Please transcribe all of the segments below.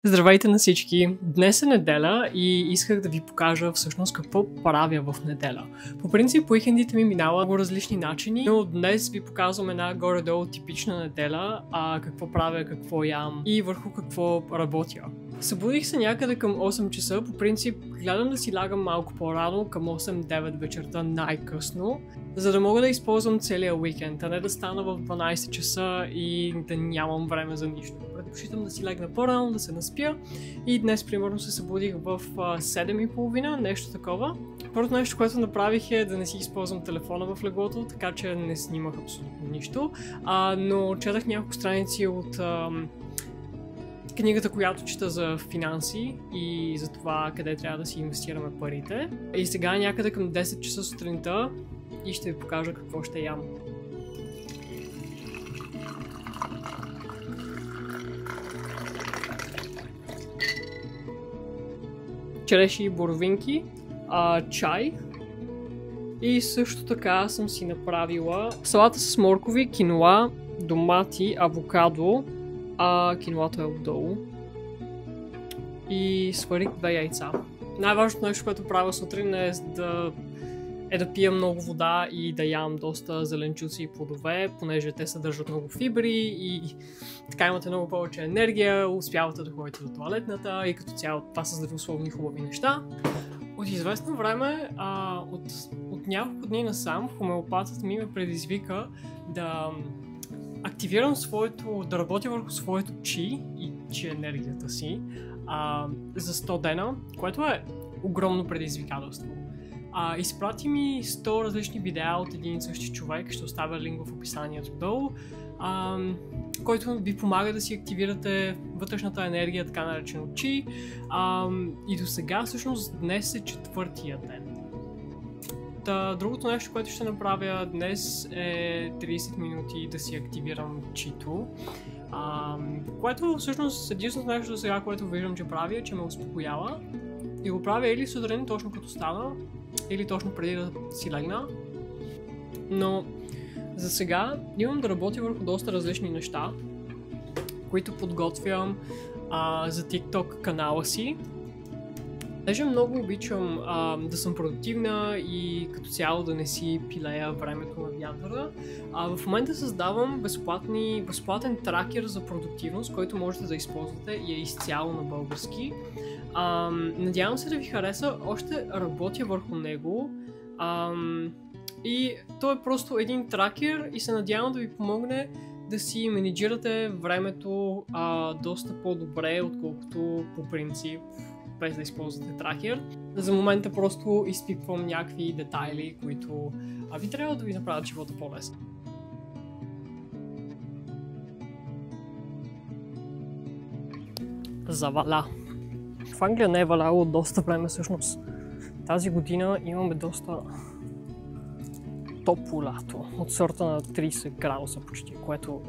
Здравейте на всички! Днес е неделя и исках да ви покажа всъщност какво правя в неделя. По принцип, уикендите ми минават по различни начини, но днес ви показвам една горе-долу типична неделя, какво правя, какво ям и върху какво работя. Събудих се някъде към 8 часа, по принцип гледам да си лягам малко по-рано, към 8-9 вечерта най-късно, за да мога да използвам целия уикенд, а не да стана в 12 часа и да нямам време за нищо. Предпочитам да си легна по-рано, да се наспя и днес примерно се събудих в 7:30, нещо такова. Първото нещо, което направих е да не си използвам телефона в леглото, така че не снимах абсолютно нищо, но четах няколко страници от книгата, която чета за финанси и за това къде трябва да си инвестираме парите. И сега някъде към 10 часа сутринта и ще ви покажа какво ще ям. Череши и боровинки, чай и също така съм си направила салата с моркови, киноа, домати, авокадо, киноато е отдолу и сварих 2 яйца. Най-важното нещо, което правя сутрин е да пия много вода и да ям доста зеленчуци и плодове, понеже те съдържат много фибри и така имате много повече енергия, успявате да ходите до тоалетната и като цяло това са здравословни хубави неща. От известно време, от няколко дни насам, хомеопатът ми ме предизвика да активирам да работя върху своето чи и чи енергията си за 100 дена, което е огромно предизвикателство. Изпрати ми 100 различни видеа от един и същи човек, ще оставя линк в описанието долу, който ви помага да си активирате вътрешната енергия, така наречено чи. И до сега, всъщност, днес е 4-тия ден. Другото нещо, което ще направя днес е 30 минути да си активирам чито, което всъщност единственото нещо до сега, което виждам, че правя, е, че ме успокоява и го правя или сутрин, точно като стана, или точно преди да си легна. Но за сега имам да работя върху доста различни неща, които подготвям за TikTok канала си. Даже много обичам да съм продуктивна и като цяло да не си пилея времето на вятъра. В момента създавам безплатен тракер за продуктивност, който можете да използвате и е изцяло на български. Надявам се да ви хареса, още работя върху него и то е просто един тракер и се надявам да ви помогне да си менеджирате времето доста по-добре, отколкото по принцип без да използвате тракер. За момента просто изпипвам някакви детайли, които ви трябва да ви направят живота по-лесен. Заваля. В Англия не е валяло от доста време всъщност. Тази година имаме доста топло лято, от сорта на 30 градуса почти, което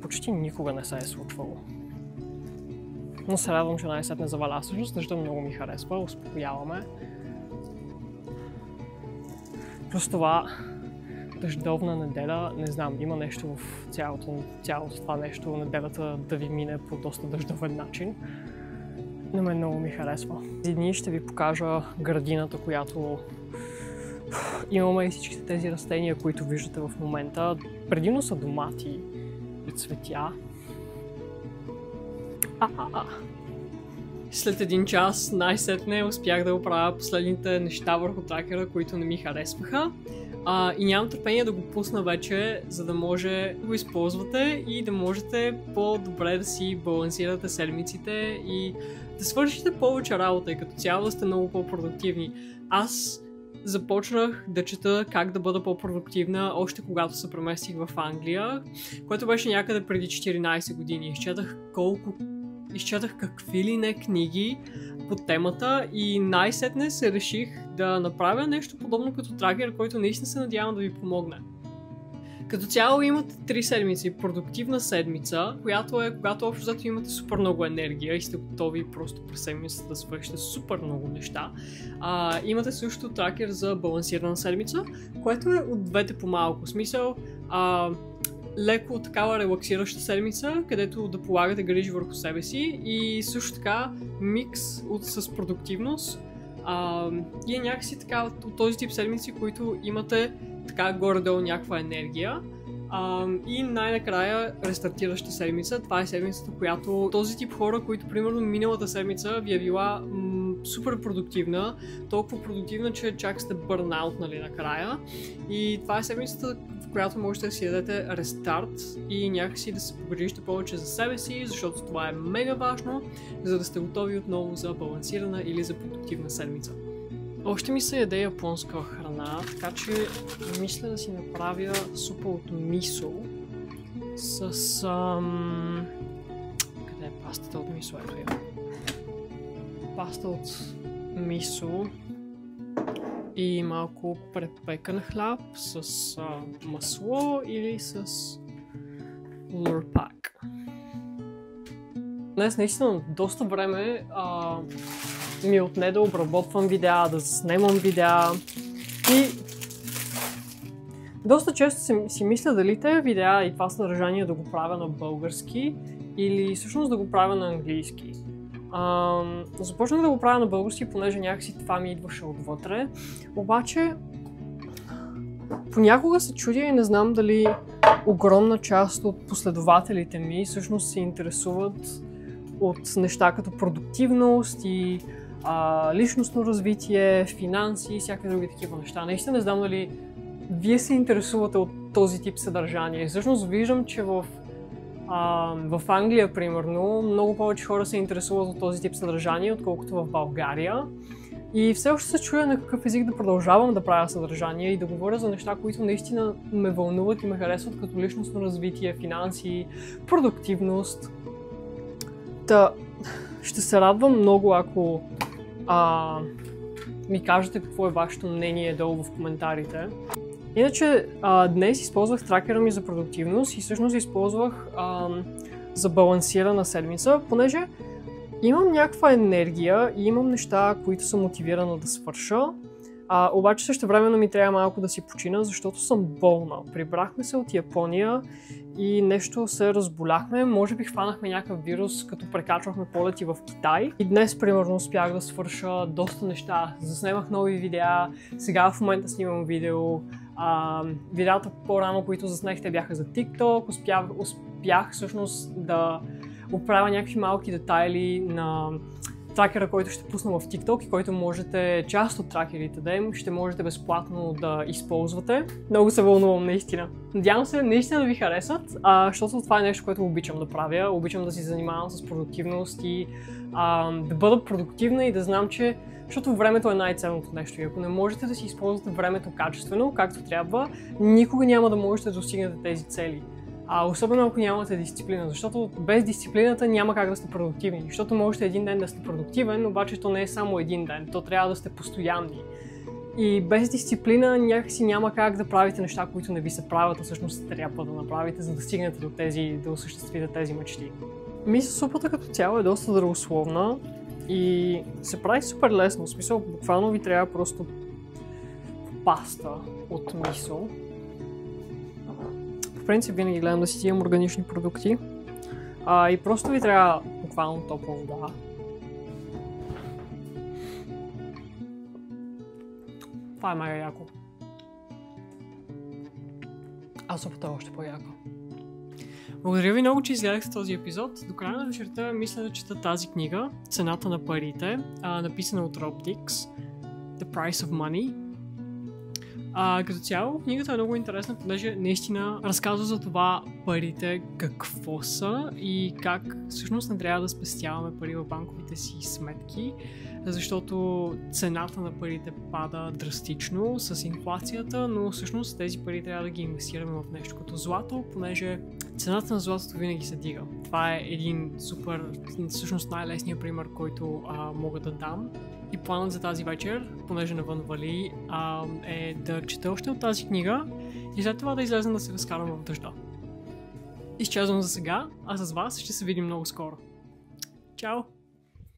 почти никога не се е случвало. Но се радвам, че най-сетне заваля. Всъщност дъжда много ми харесва, успокояваме. Плюс това дъждовна неделя, не знам, има нещо в цялото това нещо, неделята да ви мине по доста дъждовен начин. На мен много ми харесва. Тези дни ще ви покажа градината, която имаме и всичките тези растения, които виждате в момента. Предимно са домати и цветя. След един час най-сетне успях да оправя последните неща върху тракера, които не ми харесваха. И нямам търпение да го пусна вече, за да може да го използвате и да можете по-добре да си балансирате седмиците и да свършите повече работа и като цяло да сте много по-продуктивни. Аз започнах да чета как да бъда по-продуктивна още когато се преместих в Англия, което беше някъде преди 14 години. Изчетах какви ли не книги по темата и най-сетне се реших да направя нещо подобно като тракер, който наистина се надявам да ви помогне. Като цяло имате 3 седмици, продуктивна седмица, която е когато общо взето имате супер много енергия и сте готови просто през седмицата да свършите супер много неща. Имате също тракер за балансирана седмица, което е от двете по малко. Смисъл, леко такава релаксираща седмица, където да полагате грижи върху себе си и също така микс с продуктивност. И е някакси така от този тип седмици, които имате така горе-долу някаква енергия. И най-накрая рестартираща седмица. Това е седмицата, която този тип хора, които примерно миналата седмица ви е била супер продуктивна, толкова продуктивна, че чак сте бърнаут, нали, накрая. И това е седмицата, в която можете да си дадете рестарт и някакси да се погрижите повече за себе си, защото това е мега важно, за да сте готови отново за балансирана или за продуктивна седмица. Още ми се яде японска храна, така че мисля да си направя супа от мисо с... Къде е пастата от мисо? Ето я. Паста от мисо и малко препекан хляб с масло или с лурпак. Днес наистина доста време ми отне да обработвам видеа, да снимам видеа и доста често си мисля дали тези видеа и това съдържание да го правя на български или всъщност да го правя на английски. Започнах да го правя на български, понеже някакси това ми идваше отвътре, обаче понякога се чудя и не знам дали огромна част от последователите ми всъщност се интересуват от неща като продуктивност и личностно развитие, финанси и всякакви други такива неща. Наистина не знам дали вие се интересувате от този тип съдържание. Всъщност виждам, че в Англия, примерно, много повече хора се интересуват от този тип съдържание, отколкото в България. И все още се чуя на какъв език да продължавам да правя съдържание и да говоря за неща, които наистина ме вълнуват и ме харесват, като личностно развитие, финанси, продуктивност. Ще се радвам много, ако ми кажете какво е вашето мнение долу в коментарите. Иначе днес използвах тракера ми за продуктивност и всъщност използвах за балансирана седмица, понеже имам някаква енергия и имам неща, които съм мотивирана да свърша. Обаче същевременно ми трябва малко да си почина, защото съм болна. Прибрахме се от Япония и нещо се разболяхме. Може би хванахме някакъв вирус, като прекачвахме полети в Китай. И днес, примерно, успях да свърша доста неща. Заснемах нови видеа, сега в момента снимам видео. Видеята по-рано, които заснехте, бяха за TikTok. Успях всъщност да оправя някакви малки детайли на тракера, който ще пусна в TikTok и който можете, част от тракерите да им, ще можете безплатно да използвате. Много се вълнувам, наистина. Надявам се наистина да ви харесат, защото това е нещо, което обичам да правя. Обичам да си занимавам с продуктивност и да бъда продуктивна и да знам, че защото времето е най-ценното нещо и ако не можете да си използвате времето качествено, както трябва, никога няма да можете да достигнете тези цели. Особено ако нямате дисциплина, защото без дисциплината няма как да сте продуктивни. Защото можете един ден да сте продуктивен, обаче то не е само един ден, то трябва да сте постоянни. И без дисциплина някакси няма как да правите неща, които не ви се правят, а всъщност трябва да направите, за да стигнете до тези, да осъществите тези мечти. Мисля, супата като цяло е доста здравословна и се прави супер лесно. В смисъл, буквално ви трябва просто паста от мисо. В принцип винаги гледам да си имам органични продукти. И просто ви трябва буквално топла вода. Това е мега яко. А супата е още по-яка. Благодаря ви много, че изгледахте този епизод. До края на вечерта мисля да чета тази книга, Цената на парите, написана от Rob Dix, The Price of Money. Като цяло, книгата е много интересна, понеже наистина разказва за това парите какво са и как всъщност не трябва да спестяваме пари в банковите си сметки, защото цената на парите пада драстично с инфлацията, но всъщност тези пари трябва да ги инвестираме в нещо като злато, понеже цената на златото винаги се дига. Това е един супер, всъщност най-лесният пример, който мога да дам. И планът за тази вечер, понеже навън вали, е да чета още от тази книга и след това да излезем да се разкарам в дъжда. Изчезвам за сега, а с вас ще се видим много скоро. Чао!